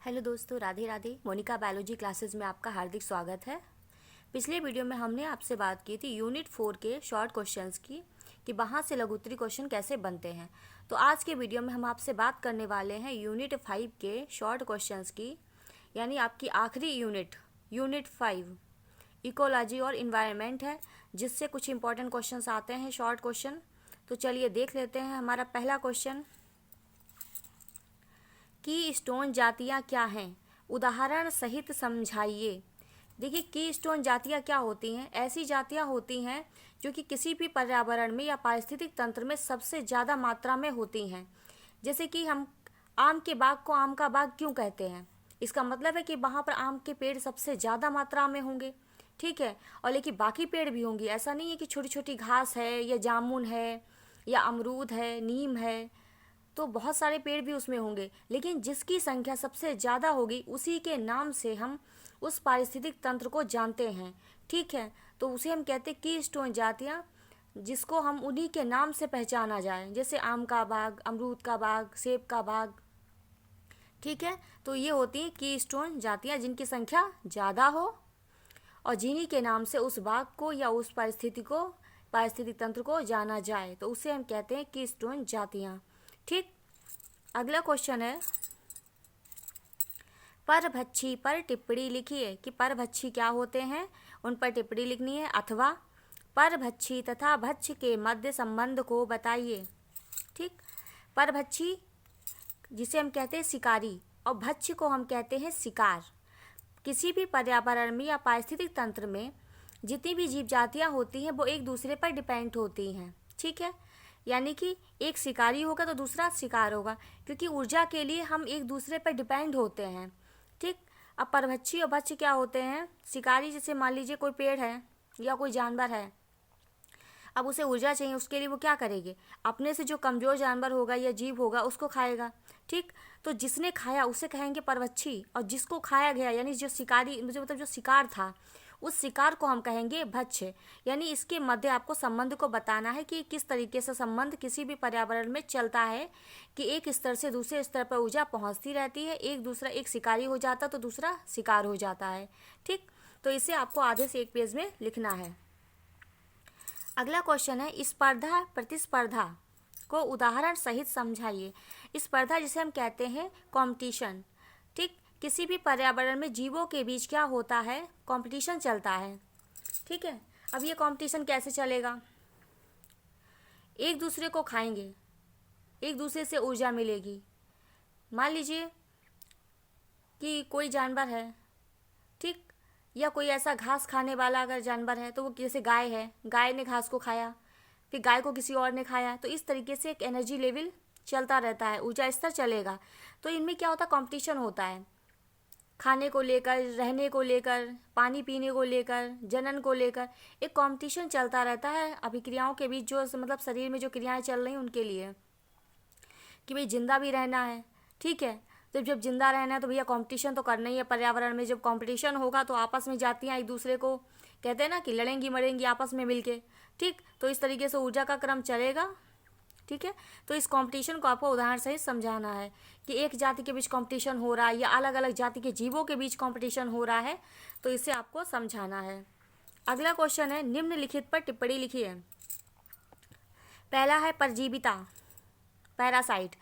Hello दोस्तों, Radhe Radhe. Monika biology classes में आपका हार्दिक स्वागत है। पिछले वीडियो में हमने आपसे बात की थी यूनिट 4 के शॉर्ट क्वेश्चंस की कि वहाँ से लघुत्तरी क्वेश्चन कैसे बनते हैं। तो आज के वीडियो में हम आपसे बात करने वाले हैं यूनिट 5 के शॉर्ट क्वेश्चंस की, यानी आपकी आखिरी यूनिट 5 इकोलॉजी और इन्वायरमेंट है, जिससे कुछ इंपॉर्टेंट क्वेश्चन आते हैं, शॉर्ट क्वेश्चन। तो चलिए देख लेते हैं हमारा पहला क्वेश्चन। की स्टोन जातियाँ क्या हैं, उदाहरण सहित समझाइए। देखिए, की स्टोन जातियाँ क्या होती हैं? ऐसी जातियाँ होती हैं जो कि किसी भी पर्यावरण में या पारिस्थितिक तंत्र में सबसे ज़्यादा मात्रा में होती हैं। जैसे कि हम आम के बाग को आम का बाग क्यों कहते हैं? इसका मतलब है कि वहाँ पर आम के पेड़ सबसे ज़्यादा मात्रा में होंगे, ठीक है। और लेकिन बाकी पेड़ भी होंगे, ऐसा नहीं है कि छोटी छोटी घास है या जामुन है या अमरूद है, नीम है, तो बहुत सारे पेड़ भी उसमें होंगे, लेकिन जिसकी संख्या सबसे ज़्यादा होगी उसी के नाम से हम उस पारिस्थितिक तंत्र को जानते हैं, ठीक है। तो उसे हम कहते हैं की स्टोन जातियाँ, जिसको हम उन्हीं के नाम से पहचाना जाए, जैसे आम का बाग, अमरूद का बाग, सेब का बाग, ठीक है। तो ये होती हैं की स्टोन जातियाँ जिनकी संख्या ज़्यादा हो और जिन्हीं के नाम से उस बाग को या उस पारिस्थितिक तंत्र को जाना जाए, तो उसे हम कहते हैं की स्टोन जातियाँ, ठीक। अगला क्वेश्चन है, परभक्षी पर टिप्पणी लिखिए कि परभक्षी क्या होते हैं, उन पर टिप्पणी लिखनी है। अथवा परभक्षी तथा भक्ष्य के मध्य संबंध को बताइए, ठीक। परभक्षी जिसे हम कहते हैं शिकारी और भक्ष्य को हम कहते हैं शिकार। किसी भी पर्यावरण में या पारिस्थितिक तंत्र में जितनी भी जीव जातियाँ होती हैं वो एक दूसरे पर डिपेंड होती हैं, ठीक है। यानी कि एक शिकारी होगा तो दूसरा शिकार होगा, क्योंकि ऊर्जा के लिए हम एक दूसरे पर डिपेंड होते हैं, ठीक। अब परभक्षी और भक्ष्य क्या होते हैं? शिकारी, जैसे मान लीजिए कोई पेड़ है या कोई जानवर है, अब उसे ऊर्जा चाहिए, उसके लिए वो क्या करेगी? अपने से जो कमज़ोर जानवर होगा या जीव होगा उसको खाएगा, ठीक। तो जिसने खाया उसे कहेंगे परभक्षी, और जिसको खाया गया यानी जो शिकारी, मतलब जो शिकार था, उस शिकार को हम कहेंगे भक्ष्य। यानी इसके मध्य आपको संबंध को बताना है कि किस तरीके से संबंध किसी भी पर्यावरण में चलता है, कि एक स्तर से दूसरे स्तर पर ऊर्जा पहुंचती रहती है, एक शिकारी हो जाता तो दूसरा शिकार हो जाता है, ठीक। तो इसे आपको आधे से एक पेज में लिखना है। अगला क्वेश्चन है, स्पर्धा प्रतिस्पर्धा को उदाहरण सहित समझाइए। स्पर्धा जिसे हम कहते हैं कंपटीशन, ठीक। किसी भी पर्यावरण में जीवों के बीच क्या होता है? कंपटीशन चलता है, ठीक है। अब ये कंपटीशन कैसे चलेगा? एक दूसरे को खाएंगे, एक दूसरे से ऊर्जा मिलेगी। मान लीजिए कि कोई जानवर है, ठीक, या कोई ऐसा घास खाने वाला अगर जानवर है, तो वो जैसे गाय है, गाय ने घास को खाया, फिर गाय को किसी और ने खाया, तो इस तरीके से एक एनर्जी लेवल चलता रहता है, ऊर्जा स्तर चलेगा। तो इनमें क्या होता है? कंपटीशन होता है, खाने को लेकर, रहने को लेकर, पानी पीने को लेकर, जनन को लेकर एक कंपटीशन चलता रहता है अभिक्रियाओं के बीच, जो मतलब शरीर में जो क्रियाएं चल रही हैं उनके लिए, कि भाई जिंदा भी रहना है, ठीक है। तो जब जिंदा रहना है तो भैया कंपटीशन तो करना ही है पर्यावरण में। जब कंपटीशन होगा तो आपस में जातियाँ एक दूसरे को कहते हैं ना कि लड़ेंगी मरेंगी आपस में मिलके, ठीक। तो इस तरीके से ऊर्जा का क्रम चलेगा, ठीक है। तो इस कंपटीशन को आपको उदाहरण सहित समझाना है कि एक जाति के बीच कंपटीशन हो रहा है या अलग अलग जाति के जीवों के बीच कंपटीशन हो रहा है, तो इसे आपको समझाना है। अगला क्वेश्चन है, निम्नलिखित पर टिप्पणी लिखिए। पहला है परजीविता, पैरासाइट।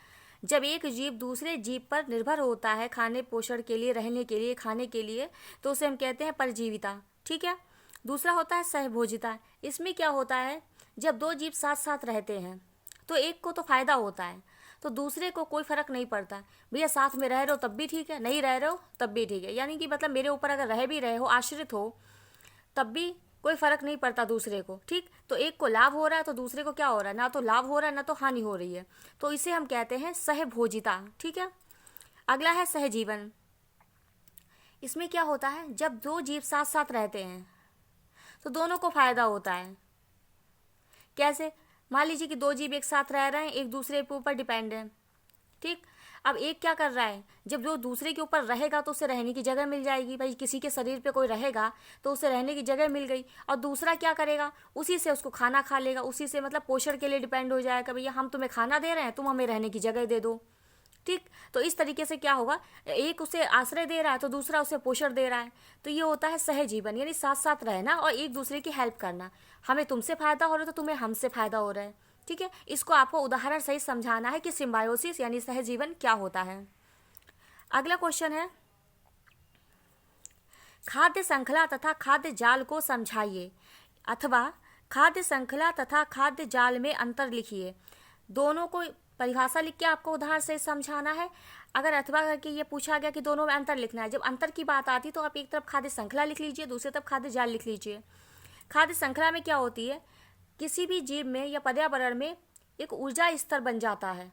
जब एक जीव दूसरे जीव पर निर्भर होता है खाने पोषण के लिए, रहने के लिए, खाने के लिए, तो उसे हम कहते हैं परजीविता, ठीक है। दूसरा होता है सहभोजिता। इसमें क्या होता है? जब दो जीव साथ साथ रहते हैं तो एक को तो फायदा होता है, तो दूसरे को कोई फर्क नहीं पड़ता। भैया साथ में रह रहे हो तब भी ठीक है, नहीं रह रहे हो तब भी ठीक है। यानी कि मतलब मेरे ऊपर अगर रह भी रहे हो, आश्रित हो, तब भी कोई फर्क नहीं पड़ता दूसरे को, ठीक। तो एक को लाभ हो रहा है तो दूसरे को क्या हो रहा है? ना तो लाभ हो रहा है ना तो हानि हो रही है। तो इसे हम कहते हैं सहभोजिता, ठीक है। अगला है सहजीवन। इसमें क्या होता है? जब दो जीव साथ साथ रहते हैं तो दोनों को फायदा होता है। कैसे? मान लीजिए कि दो जीव एक साथ रह रहे हैं, एक दूसरे के ऊपर डिपेंड है, ठीक। अब एक क्या कर रहा है? जब जो दूसरे के ऊपर रहेगा तो उसे रहने की जगह मिल जाएगी। भाई किसी के शरीर पे कोई रहेगा तो उसे रहने की जगह मिल गई, और दूसरा क्या करेगा? उसी से उसको खाना खा लेगा, उसी से मतलब पोषण के लिए डिपेंड हो जाएगा। भैया हम तुम्हें खाना दे रहे हैं, तुम हमें रहने की जगह दे दो, ठीक। तो इस तरीके से क्या होगा, एक उसे आश्रय दे रहा है तो दूसरा उसे पोषण दे रहा है। तो ये होता है सहजीवन, यानी साथ साथ रहना और एक दूसरे की हेल्प करना। हमें तुमसे फायदा हो रहा है तो तुम्हें हमसे फायदा हो रहा है। ठीक है, इसको आपको उदाहरण सहित समझाना है कि सिम्बायोसिस यानी सहजीवन क्या होता है। अगला क्वेश्चन है, खाद्य श्रृंखला तथा खाद्य जाल को समझाइए, अथवा खाद्य श्रृंखला तथा खाद्य जाल में अंतर लिखिए। दोनों को परिभाषा लिख के आपको उदाहरण से समझाना है। अगर अथवा करके ये पूछा गया कि दोनों में अंतर लिखना है, जब अंतर की बात आती तो आप एक तरफ खाद्य श्रृंखला लिख लीजिए, दूसरी तरफ खाद्य जाल लिख लीजिए। खाद्य श्रृंखला में क्या होती है, किसी भी जीव में या पर्यावरण में एक ऊर्जा स्तर बन जाता है।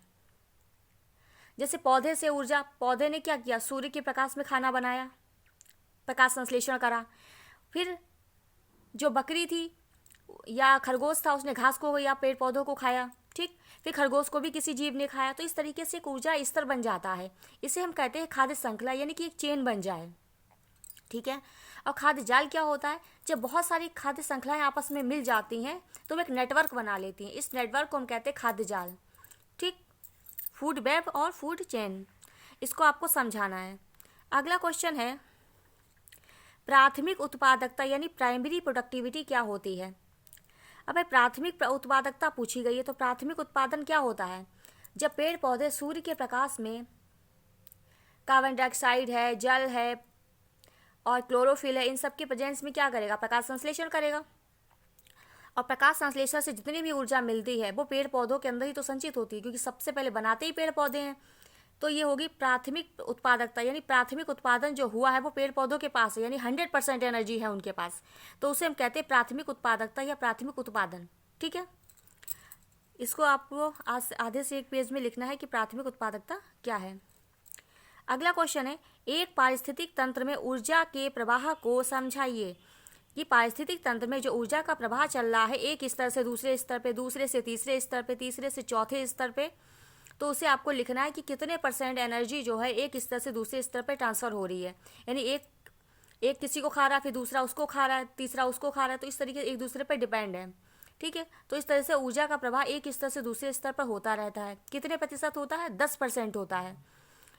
जैसे पौधे से ऊर्जा, पौधे ने क्या किया, सूर्य के प्रकाश में खाना बनाया, प्रकाश संश्लेषण करा। फिर जो बकरी थी या खरगोश था, उसने घास को या पेड़ पौधों को खाया। ठीक, फिर खरगोश को भी किसी जीव ने खाया। तो इस तरीके से एक ऊर्जा स्तर बन जाता है। इसे हम कहते हैं खाद्य श्रृंखला, यानी कि एक चेन बन जाए। ठीक है, और खाद्य जाल क्या होता है, जब बहुत सारी खाद्य श्रृंखलाएं आपस में मिल जाती हैं तो वो एक नेटवर्क बना लेती हैं। इस नेटवर्क को हम कहते हैं खाद्य जाल। ठीक, फूड वेब और फूड चेन, इसको आपको समझाना है। अगला क्वेश्चन है, प्राथमिक उत्पादकता यानी प्राइमरी प्रोडक्टिविटी क्या होती है। अब प्राथमिक उत्पादकता पूछी गई है, तो प्राथमिक उत्पादन क्या होता है, जब पेड़ पौधे सूर्य के प्रकाश में कार्बन डाइऑक्साइड है, जल है और क्लोरोफिल है, इन सब के प्रेजेंस में क्या करेगा, प्रकाश संश्लेषण करेगा। और प्रकाश संश्लेषण से जितनी भी ऊर्जा मिलती है वो पेड़ पौधों के अंदर ही तो संचित होती है, क्योंकि सबसे पहले बनाते ही पेड़ पौधे हैं। तो ये होगी प्राथमिक उत्पादकता, यानी प्राथमिक उत्पादन जो हुआ है वो पेड़ पौधों के पास है, यानी 100% एनर्जी है उनके पास। तो उसे हम कहते हैं प्राथमिक उत्पादकता या प्राथमिक उत्पादन। ठीक है, इसको आपको आधे से एक पेज में लिखना है कि प्राथमिक उत्पादकता क्या है। अगला क्वेश्चन है, एक पारिस्थितिक तंत्र में ऊर्जा के प्रवाह को समझाइए। कि पारिस्थितिक तंत्र में जो ऊर्जा का प्रवाह चल रहा है, एक स्तर से दूसरे स्तर पे, दूसरे से तीसरे स्तर पे, तीसरे से चौथे स्तर पे, तो उसे आपको लिखना है कि कितने % एनर्जी जो है एक स्तर से दूसरे स्तर पे ट्रांसफ़र हो रही है। यानी एक किसी को खा रहा है, फिर दूसरा उसको खा रहा है, तीसरा उसको खा रहा है, तो इस तरीके से एक दूसरे पर डिपेंड है। ठीक है, तो इस तरह से ऊर्जा का प्रवाह एक स्तर से दूसरे स्तर पर होता रहता है। कितने % होता है, 10% होता है।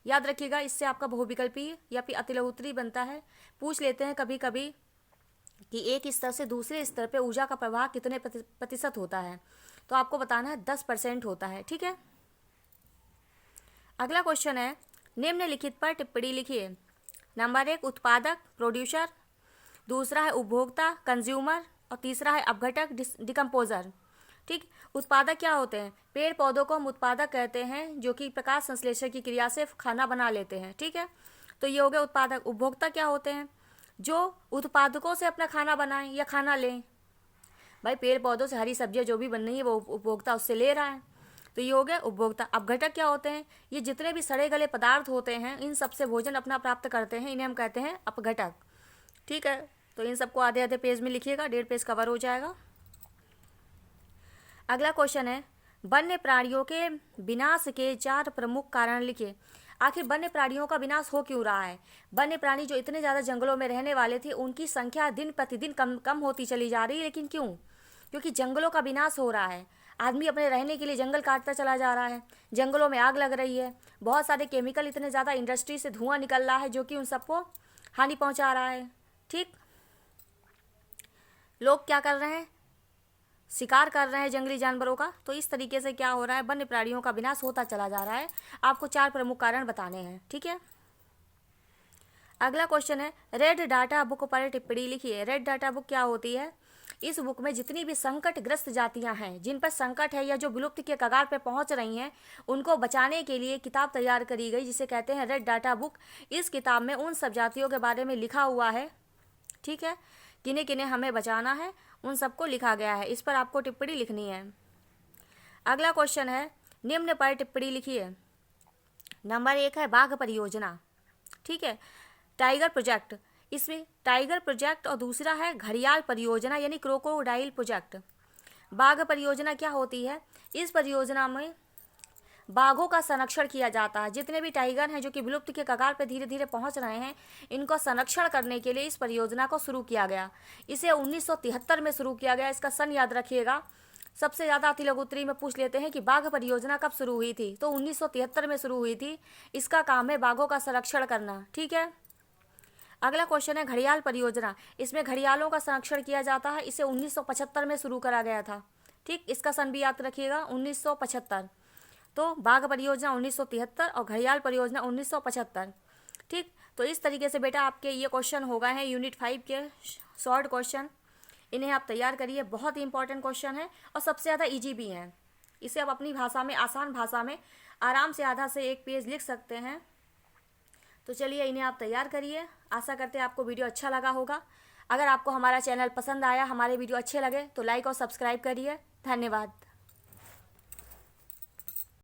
याद रखिएगा, इससे आपका बहुविकल्पी या फिर अतिलौत्री बनता है। पूछ लेते हैं कभी कभी कि एक स्तर से दूसरे स्तर पे ऊर्जा का प्रवाह कितने % होता है, तो आपको बताना है 10% होता है। ठीक है, अगला क्वेश्चन है, निम्नलिखित पर टिप्पणी लिखिए। नंबर 1 उत्पादक प्रोड्यूसर, दूसरा है उपभोक्ता कंज्यूमर, और तीसरा है अपघटक डिकम्पोजर। ठीक, उत्पादक क्या होते हैं, पेड़ पौधों को हम उत्पादक कहते हैं जो कि प्रकाश संश्लेषण की क्रिया से खाना बना लेते हैं। ठीक है, तो ये हो गया उत्पादक। उपभोक्ता क्या होते हैं, जो उत्पादकों से अपना खाना बनाएं या खाना लें। भाई पेड़ पौधों से हरी सब्जियां जो भी बन रही है वो उपभोक्ता उससे ले रहा है, तो ये हो गया उपभोक्ता। अपघटक क्या होते हैं, ये जितने भी सड़े गले पदार्थ होते हैं इन सबसे भोजन अपना प्राप्त करते हैं, इन्हें हम कहते हैं अपघटक। ठीक है, तो इन सबको आधे आधे पेज में लिखिएगा, 1.5 पेज कवर हो जाएगा। अगला क्वेश्चन है, वन्य प्राणियों के विनाश के 4 प्रमुख कारण लिखिए। आखिर वन्य प्राणियों का विनाश हो क्यों रहा है। वन्य प्राणी जो इतने ज़्यादा जंगलों में रहने वाले थे उनकी संख्या दिन प्रतिदिन कम होती चली जा रही है, लेकिन क्यों, क्योंकि जंगलों का विनाश हो रहा है। आदमी अपने रहने के लिए जंगल काटता चला जा रहा है, जंगलों में आग लग रही है, बहुत सारे केमिकल, इतने ज़्यादा इंडस्ट्री से धुआं निकल रहा है जो कि उन सबको हानि पहुंचा रहा है। ठीक, लोग क्या कर रहे हैं, शिकार कर रहे हैं जंगली जानवरों का। तो इस तरीके से क्या हो रहा है, वन्य प्राणियों का विनाश होता चला जा रहा है। आपको 4 प्रमुख कारण बताने हैं। ठीक है, अगला क्वेश्चन है, रेड डाटा बुक पर टिप्पणी लिखिए। रेड डाटा बुक क्या होती है, इस बुक में जितनी भी संकटग्रस्त जातियां हैं, जिन पर संकट है या जो विलुप्त के कगार पर पहुंच रही हैं, उनको बचाने के लिए किताब तैयार करी गई, जिसे कहते हैं रेड डाटा बुक। इस किताब में उन सब जातियों के बारे में लिखा हुआ है। ठीक है, किन्हें किन्हें हमें बचाना है उन सबको लिखा गया है। इस पर आपको टिप्पणी लिखनी है। अगला क्वेश्चन है, निम्न पर टिप्पणी लिखिए। नंबर 1 है बाघ परियोजना। ठीक है, टाइगर प्रोजेक्ट, इसमें टाइगर प्रोजेक्ट, और दूसरा है घड़ियाल परियोजना यानी क्रोकोडाइल प्रोजेक्ट। बाघ परियोजना क्या होती है, इस परियोजना में बाघों का संरक्षण किया जाता है। जितने भी टाइगर हैं जो कि विलुप्त के कगार पर धीरे धीरे पहुंच रहे हैं, इनको संरक्षण करने के लिए इस परियोजना को शुरू किया गया। इसे 1973 में शुरू किया गया। इसका सन याद रखिएगा, सबसे ज़्यादा अति लघु उत्तरी में पूछ लेते हैं कि बाघ परियोजना कब शुरू हुई थी, तो 1973 में शुरू हुई थी। इसका काम है बाघों का संरक्षण करना। ठीक है। अगला क्वेश्चन है घड़ियाल परियोजना। इसमें घड़ियालों का संरक्षण किया जाता है। इसे 1975 में शुरू करा गया था। ठीक, इसका सन भी याद रखिएगा 1975। तो बाघ परियोजना 1973 और घड़ियाल परियोजना 1975। ठीक, तो इस तरीके से बेटा आपके ये क्वेश्चन हो गए हैं यूनिट 5 के शॉर्ट क्वेश्चन। इन्हें आप तैयार करिए, बहुत ही इंपॉर्टेंट क्वेश्चन है और सबसे ज़्यादा ईजी भी हैं। इसे आप अपनी भाषा में, आसान भाषा में आराम से आधा से एक पेज लिख सकते हैं। तो चलिए इन्हें आप तैयार करिए। आशा करते हैं आपको वीडियो अच्छा लगा होगा। अगर आपको हमारा चैनल पसंद आया, हमारे वीडियो अच्छे लगे तो लाइक और सब्सक्राइब करिए। धन्यवाद।